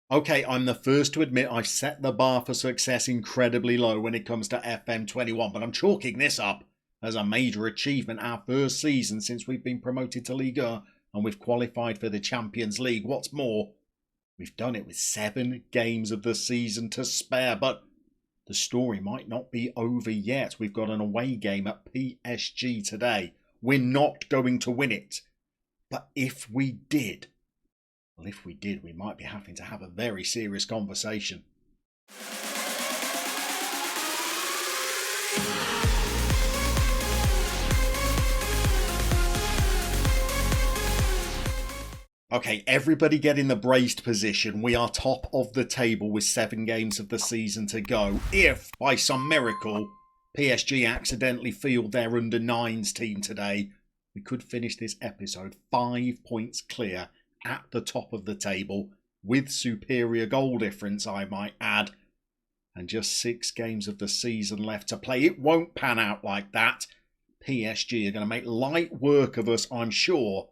Okay, I'm the first to admit I've set the bar for success incredibly low when it comes to FM21, but I'm chalking this up as a major achievement. Our first season since we've been promoted to Ligue 1 and we've qualified for the Champions League. What's more, we've done it with 7 games of the season to spare, but the story might not be over yet. We've got an away game at PSG today. We're not going to win it. But if we did, we might be having to have a very serious conversation. Okay, everybody get in the braced position. We are top of the table with 7 games of the season to go. If, by some miracle, PSG accidentally field their under-9s team today, we could finish this episode 5 points clear at the top of the table with superior goal difference, I might add, and just 6 games of the season left to play. It won't pan out like that. PSG are going to make light work of us, I'm sure,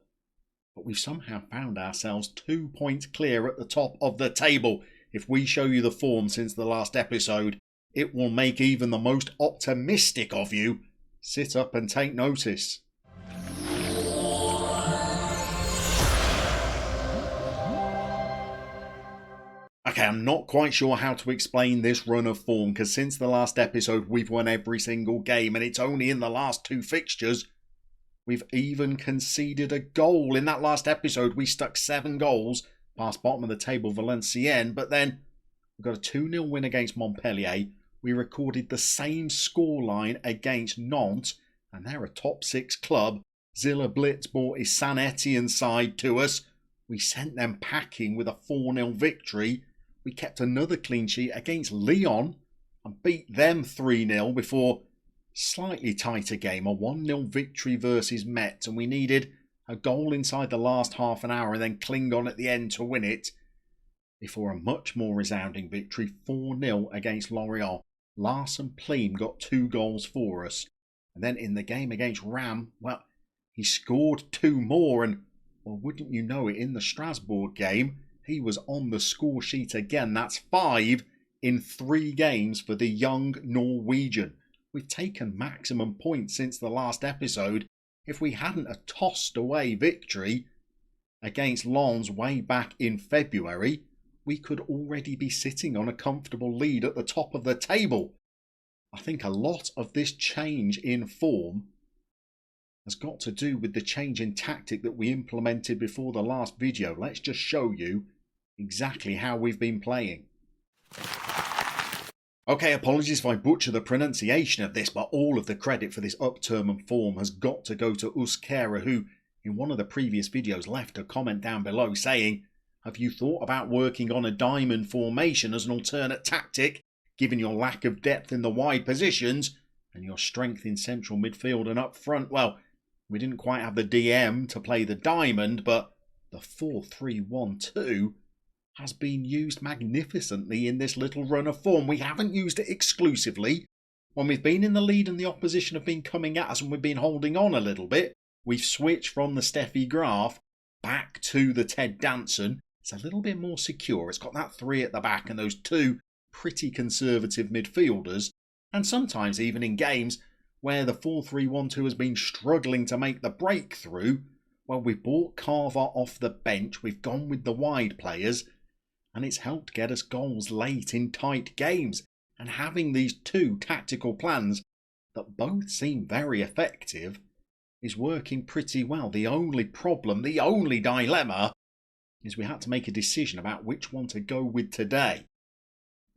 but we've somehow found ourselves 2 points clear at the top of the table. If we show you the form since the last episode, it will make even the most optimistic of you sit up and take notice. Okay, I'm not quite sure how to explain this run of form, because since the last episode we've won every single game, and it's only in the last 2 fixtures we've even conceded a goal. In that last episode we stuck 7 goals past bottom of the table Valenciennes, but then we got a 2-0 win against Montpellier. We recorded the same scoreline against Nantes, and they're a top 6 club. Zilla Blitz brought his Saint Etienne side to us. We sent them packing with a 4-0 victory. We kept another clean sheet against Lyon and beat them 3-0 before slightly tighter game, a 1-0 victory versus Metz, and we needed a goal inside the last half an hour and then cling on at the end to win it before a much more resounding victory, 4-0 against Lorient. Larson Pleam got 2 goals for us, and then in the game against Ram, well, he scored 2 more, and well, wouldn't you know it, in the Strasbourg game he was on the score sheet again. That's 5 in 3 games for the young Norwegian. We've taken maximum points since the last episode. If we hadn't a tossed away victory against Lens way back in February, we could already be sitting on a comfortable lead at the top of the table. I think a lot of this change in form has got to do with the change in tactic that we implemented before the last video. Let's just show you exactly how we've been playing. Okay, apologies if I butcher the pronunciation of this, but all of the credit for this upturn and form has got to go to Uskera, who in one of the previous videos left a comment down below saying, have you thought about working on a diamond formation as an alternate tactic, given your lack of depth in the wide positions and your strength in central midfield and up front? Well, we didn't quite have the DM to play the diamond, but the 4-3-1-2 has been used magnificently in this little run of form. We haven't used it exclusively. When we've been in the lead and the opposition have been coming at us and we've been holding on a little bit, we've switched from the Steffi Graf back to the Ted Danson. It's a little bit more secure. It's got that 3 at the back and those 2 pretty conservative midfielders. And sometimes even in games where the 4-3-1-2 has been struggling to make the breakthrough, well, we brought Carver off the bench, we've gone with the wide players, and it's helped get us goals late in tight games. And having these 2 tactical plans that both seem very effective is working pretty well. The only problem, the only dilemma, is we had to make a decision about which one to go with today.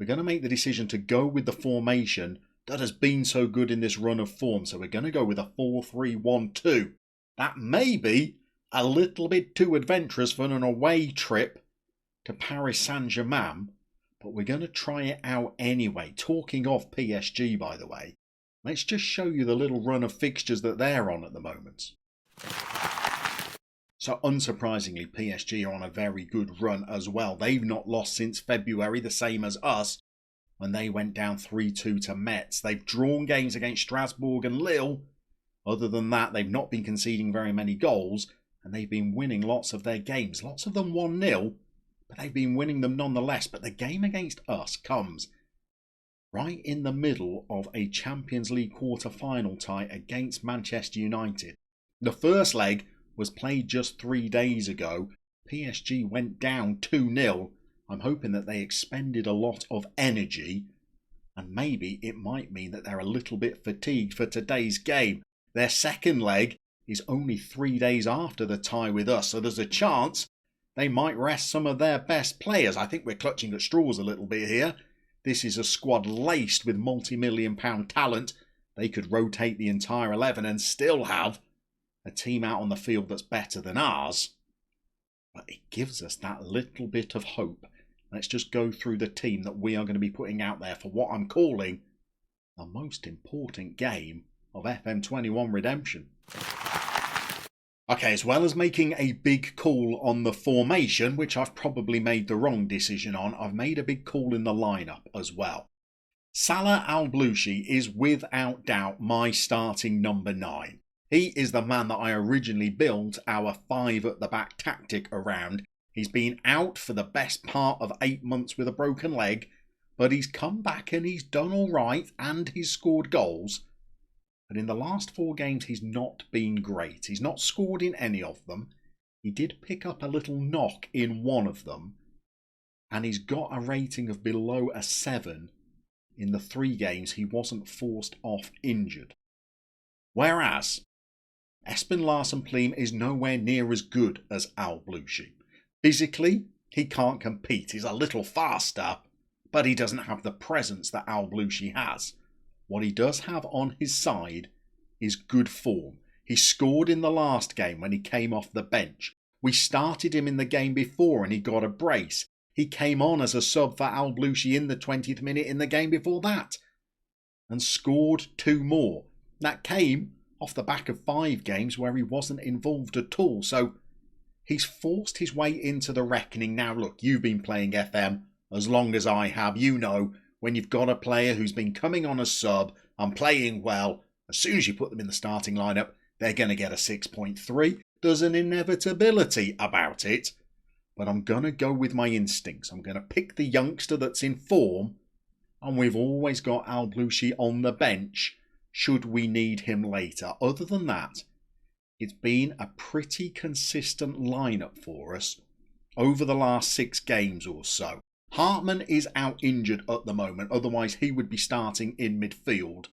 We're going to make the decision to go with the formation that has been so good in this run of form. So we're going to go with a 4-3-1-2. That may be a little bit too adventurous for an away trip to Paris Saint-Germain, but we're going to try it out anyway. Talking of PSG, by the way, let's just show you the little run of fixtures that they're on at the moment. So unsurprisingly, PSG are on a very good run as well. They've not lost since February, the same as us when they went down 3-2 to Metz. They've drawn games against Strasbourg and Lille. Other than that, they've not been conceding very many goals, and they've been winning lots of their games. Lots of them 1-0, but they've been winning them nonetheless. But the game against us comes right in the middle of a Champions League quarter-final tie against Manchester United. The first leg was played just 3 days ago. PSG went down 2-0. I'm hoping that they expended a lot of energy, and maybe it might mean that they're a little bit fatigued for today's game. Their second leg is only 3 days after the tie with us, so there's a chance they might rest some of their best players. I think we're clutching at straws a little bit here. This is a squad laced with multi-million-pound talent. They could rotate the entire 11 and still have a team out on the field that's better than ours. But it gives us that little bit of hope. Let's just go through the team that we are going to be putting out there for what I'm calling the most important game of FM21 Redemption. Okay, as well as making a big call on the formation, which I've probably made the wrong decision on, I've made a big call in the lineup as well. Salah Al-Bloushi is without doubt my starting number 9. He is the man that I originally built our 5 at the back tactic around. He's been out for the best part of 8 months with a broken leg, but he's come back and he's done all right and he's scored goals. But in the last 4 games, he's not been great. He's not scored in any of them. He did pick up a little knock in one of them, and he's got a rating of below a 7 in the 3 games he wasn't forced off injured. Whereas Espen Larsen-Pleem is nowhere near as good as Al-Bloushi. Physically, he can't compete. He's a little faster, but he doesn't have the presence that Al-Bloushi has. What he does have on his side is good form. He scored in the last game when he came off the bench. We started him in the game before and he got a brace. He came on as a sub for Al-Bloushi in the 20th minute in the game before that and scored 2 more. That came off the back of 5 games where he wasn't involved at all. So he's forced his way into the reckoning. Now look, you've been playing FM as long as I have. You know, when you've got a player who's been coming on as sub and playing well, as soon as you put them in the starting lineup, they're going to get a 6.3. There's an inevitability about it. But I'm going to go with my instincts. I'm going to pick the youngster that's in form. And we've always got Al-Bloushi on the bench should we need him later. Other than that, it's been a pretty consistent lineup for us over the last 6 games or so. Hartman is out injured at the moment, otherwise he would be starting in midfield.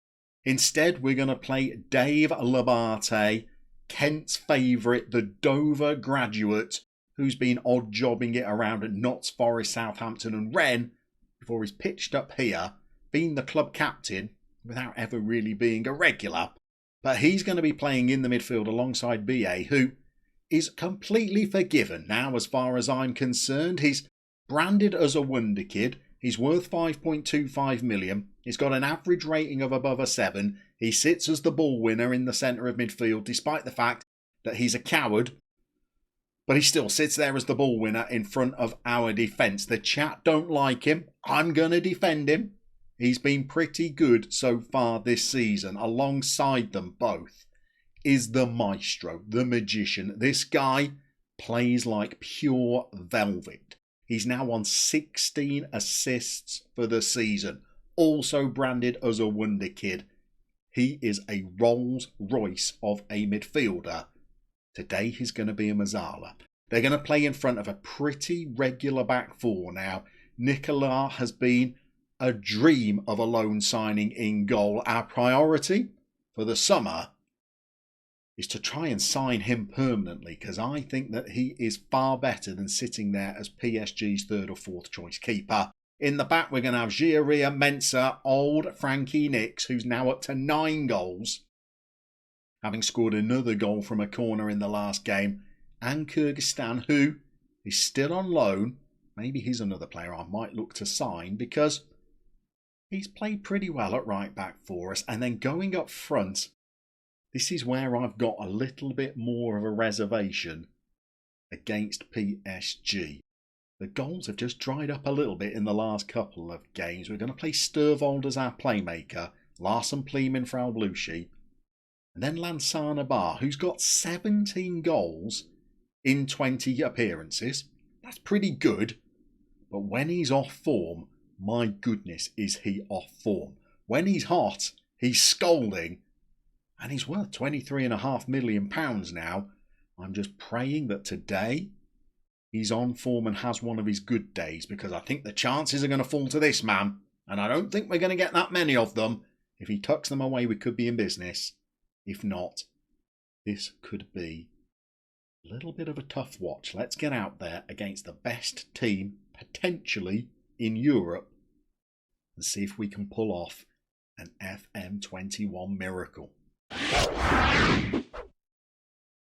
Instead, we're going to play Dave Labate, Kent's favourite, the Dover graduate, who's been odd jobbing it around at Notts Forest, Southampton and Rennes, before he's pitched up here, being the club captain, without ever really being a regular. But he's going to be playing in the midfield alongside BA, who is completely forgiven now as far as I'm concerned. He's branded as a wonder kid. He's worth 5.25 million. He's got an average rating of above a 7. He sits as the ball winner in the centre of midfield, despite the fact that he's a coward. But he still sits there as the ball winner in front of our defence. The chat don't like him. I'm going to defend him. He's been pretty good so far this season. Alongside them both is the maestro, the magician. This guy plays like pure velvet. He's now on 16 assists for the season. Also branded as a wonder kid. He is a Rolls Royce of a midfielder. Today he's going to be a Mazzala. They're going to play in front of a pretty regular back 4 now. Nicolas has been a dream of a loan signing in goal. Our priority for the summer is to try and sign him permanently, because I think that he is far better than sitting there as PSG's 3rd or 4th choice keeper. In the back, we're going to have Giaria, Mensah, old Frankie Nicks, who's now up to 9 goals, having scored another goal from a corner in the last game, and Kyrgyzstan, who is still on loan. Maybe he's another player I might look to sign, because he's played pretty well at right back for us. And then going up front, this is where I've got a little bit more of a reservation against PSG. The goals have just dried up a little bit in the last couple of games. We're going to play Sturvold as our playmaker, Larsen-Pleem in for Al-Bloushi, and then Lansana Bar, who's got 17 goals in 20 appearances. That's pretty good. But when he's off form, my goodness, is he off form. When he's hot, he's scolding, and he's worth £23.5 million now. I'm just praying that today he's on form and has one of his good days, because I think the chances are going to fall to this man, and I don't think we're going to get that many of them. If he tucks them away, we could be in business. If not, this could be a little bit of a tough watch. Let's get out there against the best team potentially in Europe and see if we can pull off an FM21 miracle.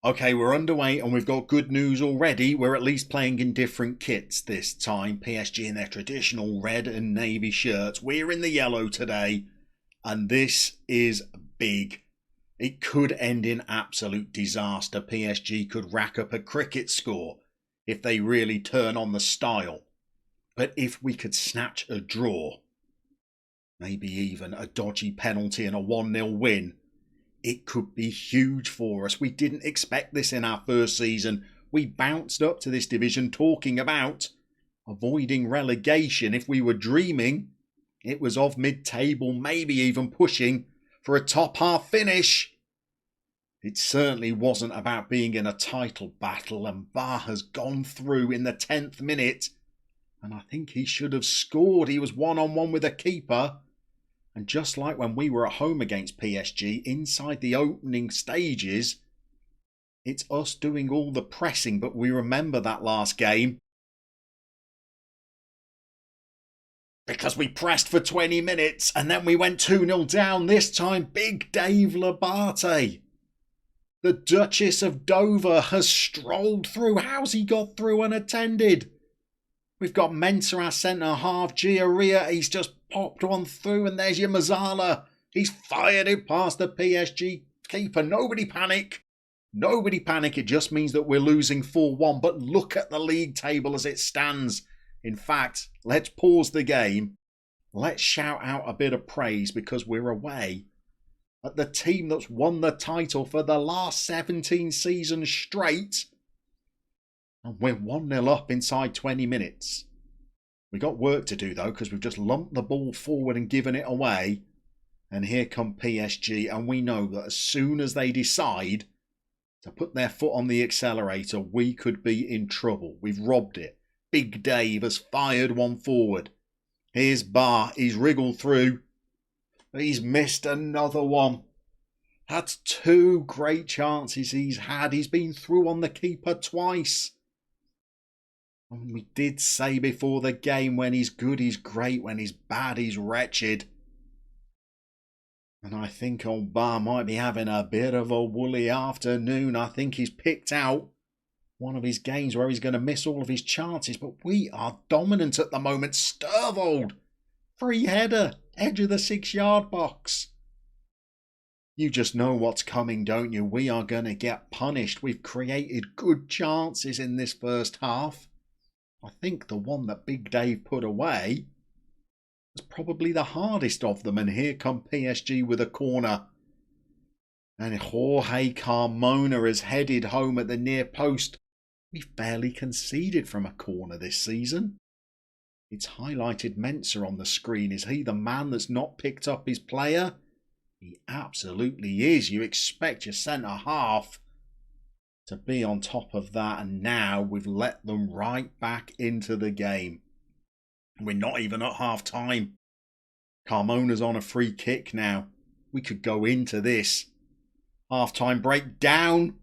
Okay, we're underway and we've got good news already. We're at least playing in different kits this time. PSG in their traditional red and navy shirts. We're in the yellow today, and this is big. It could end in absolute disaster. PSG could rack up a cricket score if they really turn on the style. But if we could snatch a draw, maybe even a dodgy penalty and a 1-0 win, it could be huge for us. We didn't expect this in our first season. We bounced up to this division talking about avoiding relegation. If we were dreaming, it was of mid-table, maybe even pushing for a top half finish. It certainly wasn't about being in a title battle, and Ba has gone through in the 10th minute, and I think he should have scored. He was one-on-one with a keeper. And just like when we were at home against PSG, inside the opening stages, it's us doing all the pressing. But we remember that last game, because we pressed for 20 minutes and then we went 2-0 down. This time, big Dave Labate, the Duchess of Dover, has strolled through. How's he got through unattended? We've got Mensah, our centre-half. Giaria, he's just popped one through, and there's your Mazzala. He's fired it past the PSG keeper. Nobody panic. Nobody panic. It just means that we're losing 4-1. But look at the league table as it stands. In fact, let's pause the game. Let's shout out a bit of praise, because we're away at the team that's won the title for the last 17 seasons straight. And we're 1-0 up inside 20 minutes. We got work to do though, because we've just lumped the ball forward and given it away. And here come PSG, and we know that as soon as they decide to put their foot on the accelerator, we could be in trouble. We've robbed it. Big Dave has fired one forward. Here's Ba. He's wriggled through. He's missed another one. That's 2 great chances he's had. He's been through on the keeper twice. And we did say before the game, when he's good, he's great. When he's bad, he's wretched. And I think old Ba might be having a bit of a woolly afternoon. I think he's picked out one of his games where he's going to miss all of his chances. But we are dominant at the moment. Sturvold, free header, edge of the 6-yard box. You just know what's coming, don't you? We are going to get punished. We've created good chances in this first half. I think the one that Big Dave put away was probably the hardest of them. And here come PSG with a corner. And Jorge Carmona is headed home at the near post. We've barely conceded from a corner this season. It's highlighted Mensah on the screen. Is he the man that's not picked up his player? He absolutely is. You expect your centre-half to be on top of that, and now we've let them right back into the game. We're not even at half-time. Carmona's on a free kick now. We could go into this half-time break down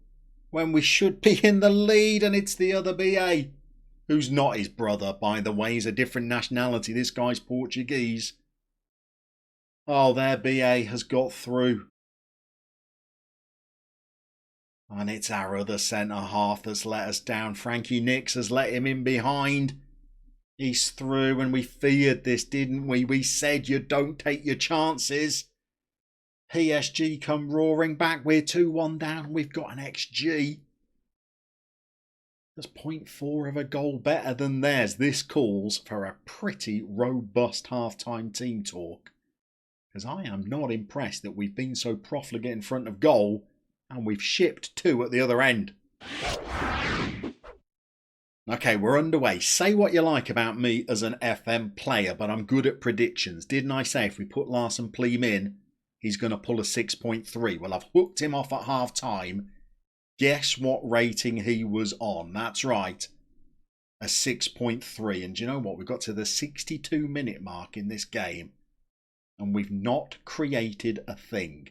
when we should be in the lead, and it's the other BA, who's not his brother, by the way. He's a different nationality. This guy's Portuguese. Oh, their BA has got through. And it's our other centre-half that's let us down. Frankie Nicks has let him in behind. He's through, and we feared this, didn't we? We said you don't take your chances. PSG come roaring back. We're 2-1 down. We've got an XG that's 0.4 of a goal better than theirs. This calls for a pretty robust half-time team talk, because I am not impressed that we've been so profligate in front of goal and we've shipped 2 at the other end. Okay, we're underway. Say what you like about me as an FM player, but I'm good at predictions. Didn't I say if we put Larson Pleam in, he's going to pull a 6.3? Well, I've hooked him off at half time. Guess what rating he was on? That's right, a 6.3. And do you know what? We've got to the 62-minute mark in this game, and we've not created a thing.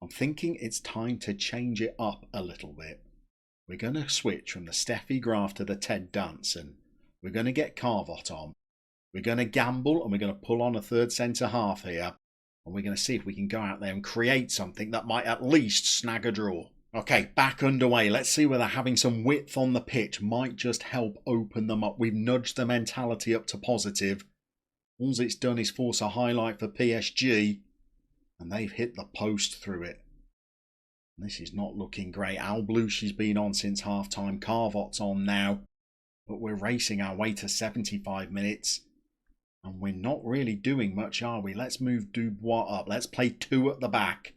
I'm thinking it's time to change it up a little bit. We're going to switch from the Steffi Graf to the Ted Danson. We're going to get Carvot on. We're going to gamble, and we're going to pull on a third centre half here. And we're going to see if we can go out there and create something that might at least snag a draw. Okay, back underway. Let's see whether having some width on the pitch might just help open them up. We've nudged the mentality up to positive. All it's done is force a highlight for PSG. And they've hit the post through it. This is not looking great. Al-Blouchi's been on since half-time. Carvot's on now. But we're racing our way to 75 minutes. And we're not really doing much, are we? Let's move Dubois up. Let's play two at the back.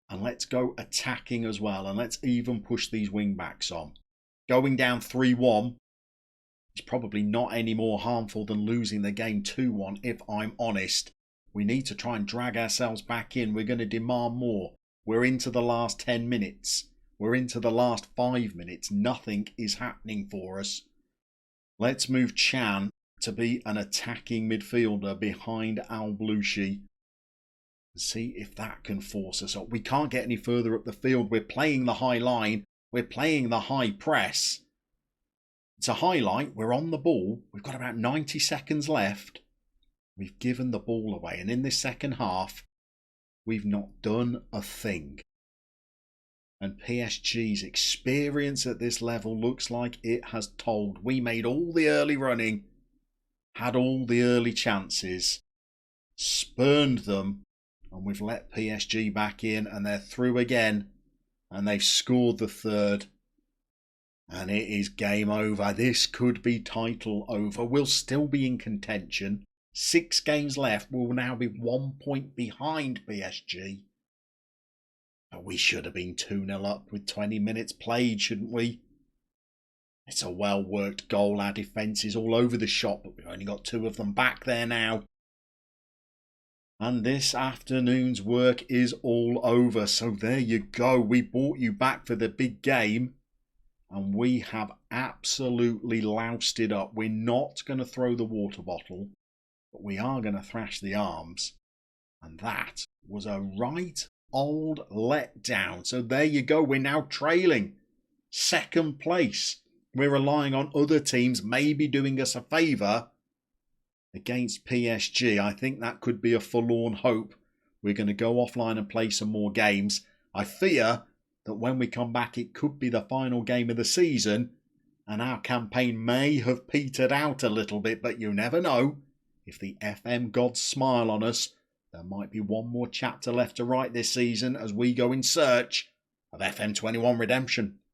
And let's go attacking as well. And let's even push these wing-backs on. Going down 3-1 is probably not any more harmful than losing the game 2-1, if I'm honest. We need to try and drag ourselves back in. We're going to demand more. We're into the last 10 minutes. We're into the last 5 minutes. Nothing is happening for us. Let's move Chan to be an attacking midfielder behind Al-Blouchi. See if that can force us up. We can't get any further up the field. We're playing the high line. We're playing the high press. It's a highlight. We're on the ball. We've got about 90 seconds left. We've given the ball away. And in this second half, we've not done a thing. And PSG's experience at this level looks like it has told. We made all the early running, had all the early chances, spurned them, and we've let PSG back in, and they're through again, and they've scored the third. And it is game over. This could be title over. We'll still be in contention. 6 games left. We'll now be 1 point behind PSG. But we should have been 2-0 up with 20 minutes played, shouldn't we? It's a well-worked goal. Our defence is all over the shop, but we've only got 2 of them back there now. And this afternoon's work is all over. So there you go. We brought you back for the big game. And we have absolutely loused it up. We're not going to throw the water bottle. But we are going to thrash the arms. And that was a right old letdown. So there you go. We're now trailing 2nd place. We're relying on other teams maybe doing us a favour against PSG. I think that could be a forlorn hope. We're going to go offline and play some more games. I fear that when we come back, it could be the final game of the season. And our campaign may have petered out a little bit. But you never know. If the FM gods smile on us, there might be one more chapter left to write this season as we go in search of FM21 Redemption.